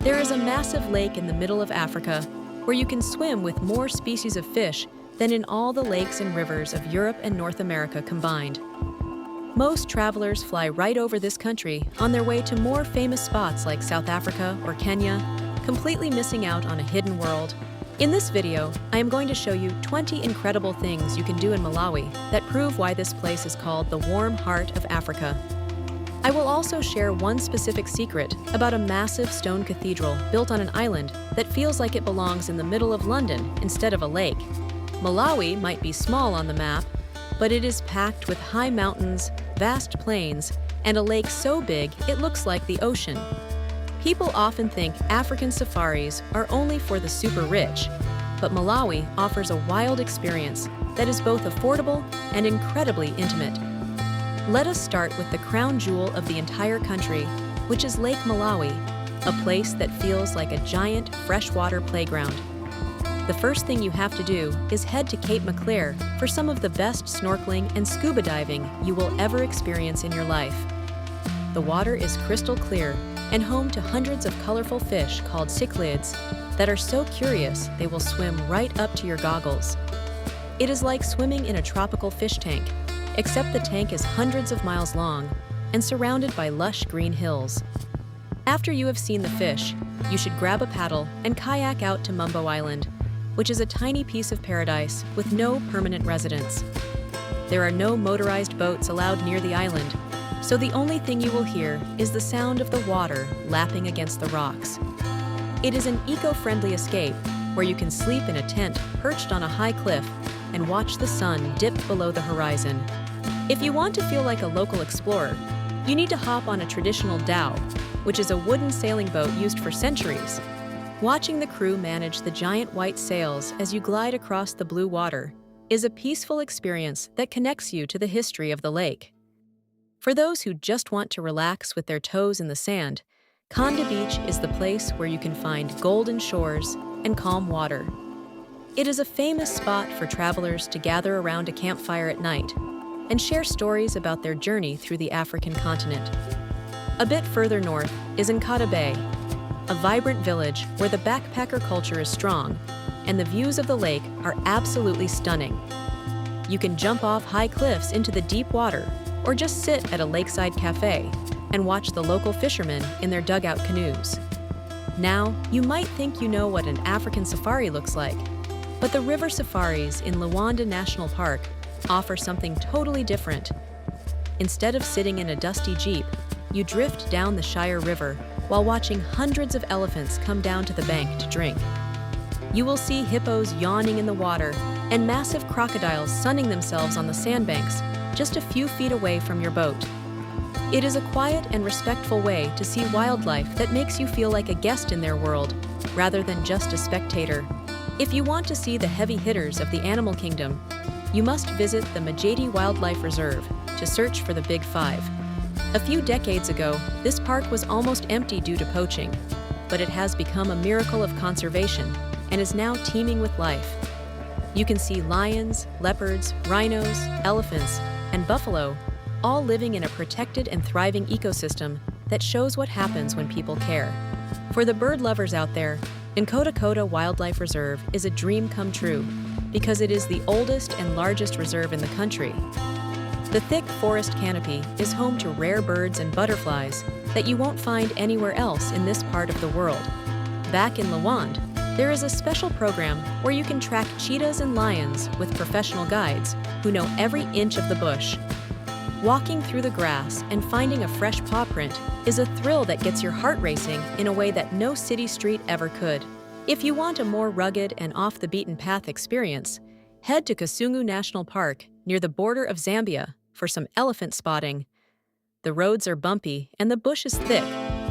There is a massive lake in the middle of Africa where you can swim with more species of fish than in all the lakes and rivers of Europe and North America combined. Most travelers fly right over this country on their way to more famous spots like South Africa or Kenya, completely missing out on a hidden world. In this video, I am going to show you 20 incredible things you can do in Malawi that prove why this place is called the warm heart of Africa. I will also share one specific secret about a massive stone cathedral built on an island that feels like it belongs in the middle of London instead of a lake. Malawi might be small on the map, but it is packed with high mountains, vast plains, and a lake so big it looks like the ocean. People often think African safaris are only for the super rich, but Malawi offers a wild experience that is both affordable and incredibly intimate. Let us start with the crown jewel of the entire country, which is Lake Malawi, a place that feels like a giant freshwater playground. The first thing you have to do is head to Cape Maclear for some of the best snorkeling and scuba diving you will ever experience in your life. The water is crystal clear and home to hundreds of colorful fish called cichlids that are so curious they will swim right up to your goggles. It is like swimming in a tropical fish tank, except the tank is hundreds of miles long and surrounded by lush green hills. After you have seen the fish, you should grab a paddle and kayak out to Mumbo Island, which is a tiny piece of paradise with no permanent residents. There are no motorized boats allowed near the island, so the only thing you will hear is the sound of the water lapping against the rocks. It is an eco-friendly escape where you can sleep in a tent perched on a high cliff and watch the sun dip below the horizon. If you want to feel like a local explorer, you need to hop on a traditional dhow, which is a wooden sailing boat used for centuries. Watching the crew manage the giant white sails as you glide across the blue water is a peaceful experience that connects you to the history of the lake. For those who just want to relax with their toes in the sand, Conda Beach is the place where you can find golden shores and calm water. It is a famous spot for travelers to gather around a campfire at night and share stories about their journey through the African continent. A bit further north is Nkata Bay, a vibrant village where the backpacker culture is strong and the views of the lake are absolutely stunning. You can jump off high cliffs into the deep water or just sit at a lakeside cafe and watch the local fishermen in their dugout canoes. Now, you might think you know what an African safari looks like, but the river safaris in Luanda National Park offer something totally different. Instead of sitting in a dusty jeep, you drift down the Shire River while watching hundreds of elephants come down to the bank to drink. You will see hippos yawning in the water and massive crocodiles sunning themselves on the sandbanks just a few feet away from your boat. It is a quiet and respectful way to see wildlife that makes you feel like a guest in their world, rather than just a spectator. If you want to see the heavy hitters of the animal kingdom, you must visit the Majeti Wildlife Reserve to search for the Big Five. A few decades ago, this park was almost empty due to poaching, but it has become a miracle of conservation and is now teeming with life. You can see lions, leopards, rhinos, elephants, and buffalo, all living in a protected and thriving ecosystem that shows what happens when people care. For the bird lovers out there, Nkota Wildlife Reserve is a dream come true because it is the oldest and largest reserve in the country. The thick forest canopy is home to rare birds and butterflies that you won't find anywhere else in this part of the world. Back in Luanda, there is a special program where you can track cheetahs and lions with professional guides who know every inch of the bush. Walking through the grass and finding a fresh paw print is a thrill that gets your heart racing in a way that no city street ever could. If you want a more rugged and off-the-beaten-path experience, head to Kasungu National Park near the border of Zambia for some elephant spotting. The roads are bumpy and the bush is thick,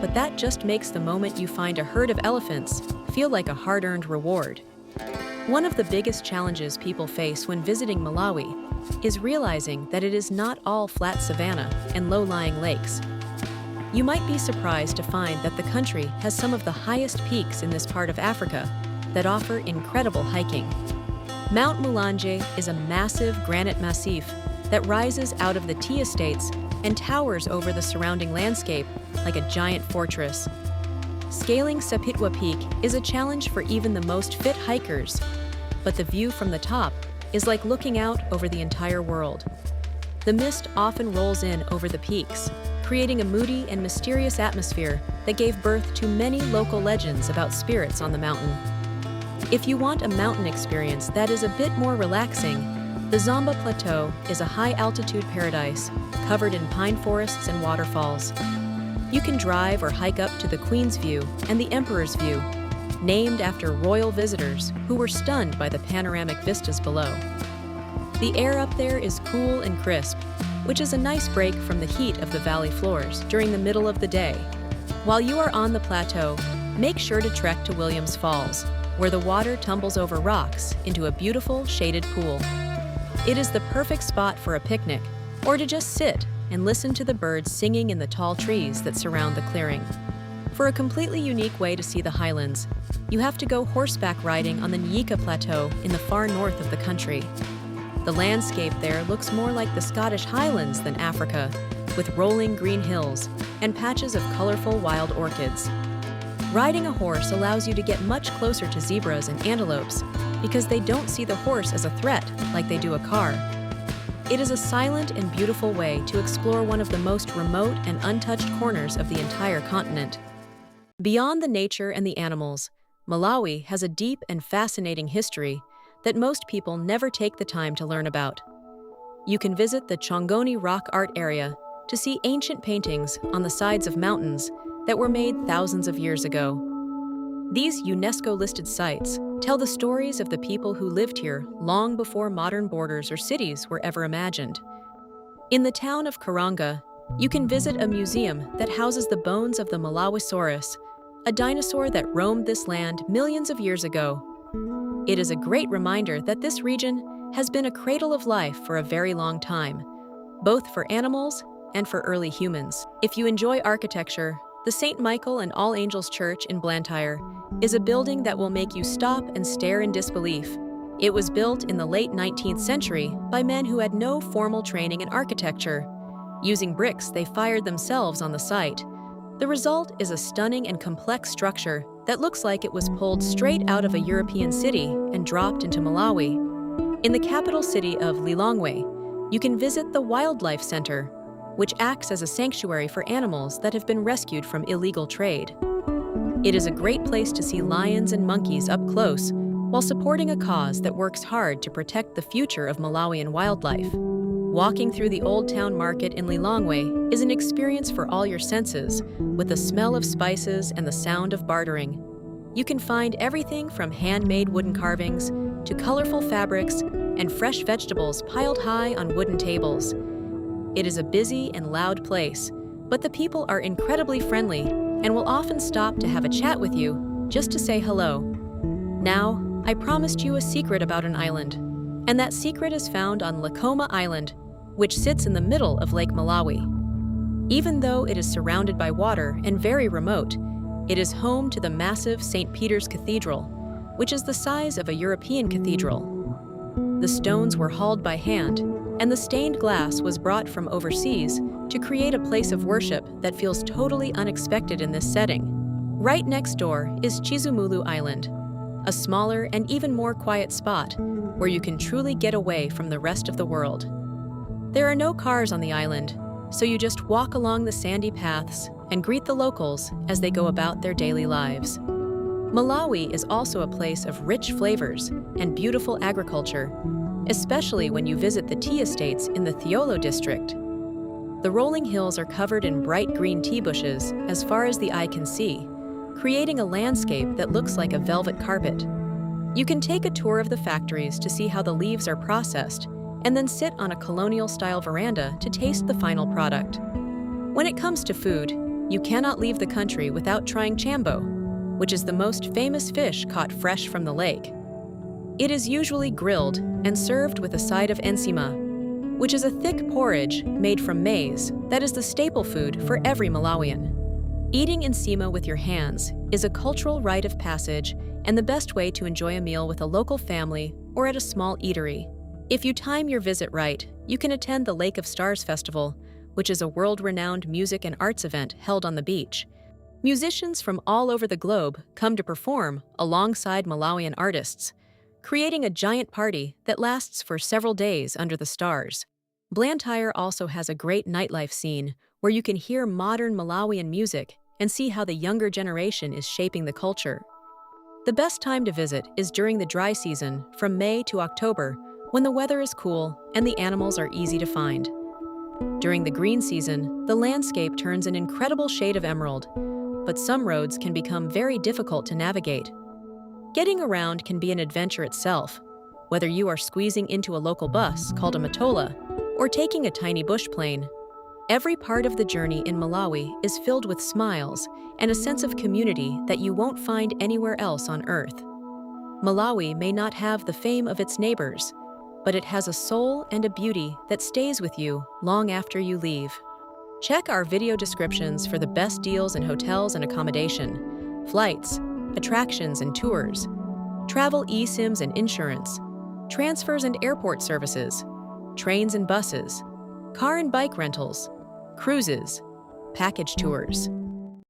but that just makes the moment you find a herd of elephants feel like a hard-earned reward. One of the biggest challenges people face when visiting Malawi is realizing that it is not all flat savanna and low-lying lakes. You might be surprised to find that the country has some of the highest peaks in this part of Africa that offer incredible hiking. Mount Mulanje is a massive granite massif that rises out of the tea estates and towers over the surrounding landscape like a giant fortress. Scaling Sapitwa Peak is a challenge for even the most fit hikers, but the view from the top is like looking out over the entire world. The mist often rolls in over the peaks, creating a moody and mysterious atmosphere that gave birth to many local legends about spirits on the mountain. If you want a mountain experience that is a bit more relaxing, the Zomba Plateau is a high-altitude paradise covered in pine forests and waterfalls. You can drive or hike up to the Queen's View and the Emperor's View, named after royal visitors who were stunned by the panoramic vistas below. The air up there is cool and crisp, which is a nice break from the heat of the valley floors during the middle of the day. While you are on the plateau, make sure to trek to Williams Falls, where the water tumbles over rocks into a beautiful shaded pool. It is the perfect spot for a picnic, or to just sit and listen to the birds singing in the tall trees that surround the clearing. For a completely unique way to see the highlands, you have to go horseback riding on the Nyika Plateau in the far north of the country. The landscape there looks more like the Scottish Highlands than Africa, with rolling green hills and patches of colorful wild orchids. Riding a horse allows you to get much closer to zebras and antelopes because they don't see the horse as a threat like they do a car. It is a silent and beautiful way to explore one of the most remote and untouched corners of the entire continent. Beyond the nature and the animals, Malawi has a deep and fascinating history that most people never take the time to learn about. You can visit the Chongoni Rock Art Area to see ancient paintings on the sides of mountains that were made thousands of years ago. These UNESCO-listed sites tell the stories of the people who lived here long before modern borders or cities were ever imagined. In the town of Karanga, you can visit a museum that houses the bones of the Malawisaurus, a dinosaur that roamed this land millions of years ago. It is a great reminder that this region has been a cradle of life for a very long time, both for animals and for early humans. If you enjoy architecture, the St. Michael and All Angels Church in Blantyre is a building that will make you stop and stare in disbelief. It was built in the late 19th century by men who had no formal training in architecture. Using bricks they fired themselves on the site. The result is a stunning and complex structure that looks like it was pulled straight out of a European city and dropped into Malawi. In the capital city of Lilongwe, you can visit the Wildlife Center, which acts as a sanctuary for animals that have been rescued from illegal trade. It is a great place to see lions and monkeys up close while supporting a cause that works hard to protect the future of Malawian wildlife. Walking through the Old Town Market in Lilongwe is an experience for all your senses, with the smell of spices and the sound of bartering. You can find everything from handmade wooden carvings to colorful fabrics and fresh vegetables piled high on wooden tables. It is a busy and loud place, but the people are incredibly friendly and will often stop to have a chat with you just to say hello. Now, I promised you a secret about an island, and that secret is found on Lakoma Island, which sits in the middle of Lake Malawi. Even though it is surrounded by water and very remote, it is home to the massive St. Peter's Cathedral, which is the size of a European cathedral. The stones were hauled by hand, and the stained glass was brought from overseas to create a place of worship that feels totally unexpected in this setting. Right next door is Chizumulu Island, a smaller and even more quiet spot where you can truly get away from the rest of the world. There are no cars on the island, so you just walk along the sandy paths and greet the locals as they go about their daily lives. Malawi is also a place of rich flavors and beautiful agriculture, especially when you visit the tea estates in the Thiolo district. The rolling hills are covered in bright green tea bushes as far as the eye can see, creating a landscape that looks like a velvet carpet. You can take a tour of the factories to see how the leaves are processed, and then sit on a colonial-style veranda to taste the final product. When it comes to food, you cannot leave the country without trying chambo, which is the most famous fish caught fresh from the lake. It is usually grilled and served with a side of ensima, which is a thick porridge made from maize that is the staple food for every Malawian. Eating ensima with your hands is a cultural rite of passage and the best way to enjoy a meal with a local family or at a small eatery. If you time your visit right, you can attend the Lake of Stars Festival, which is a world-renowned music and arts event held on the beach. Musicians from all over the globe come to perform alongside Malawian artists, creating a giant party that lasts for several days under the stars. Blantyre also has a great nightlife scene where you can hear modern Malawian music and see how the younger generation is shaping the culture. The best time to visit is during the dry season from May to October, when the weather is cool and the animals are easy to find. During the green season, the landscape turns an incredible shade of emerald, but some roads can become very difficult to navigate. Getting around can be an adventure itself, whether you are squeezing into a local bus called a matola or taking a tiny bush plane. Every part of the journey in Malawi is filled with smiles and a sense of community that you won't find anywhere else on Earth. Malawi may not have the fame of its neighbors, but it has a soul and a beauty that stays with you long after you leave. Check our video descriptions for the best deals in hotels and accommodation, flights, attractions and tours, travel eSIMs and insurance, transfers and airport services, trains and buses, car and bike rentals, cruises, package tours.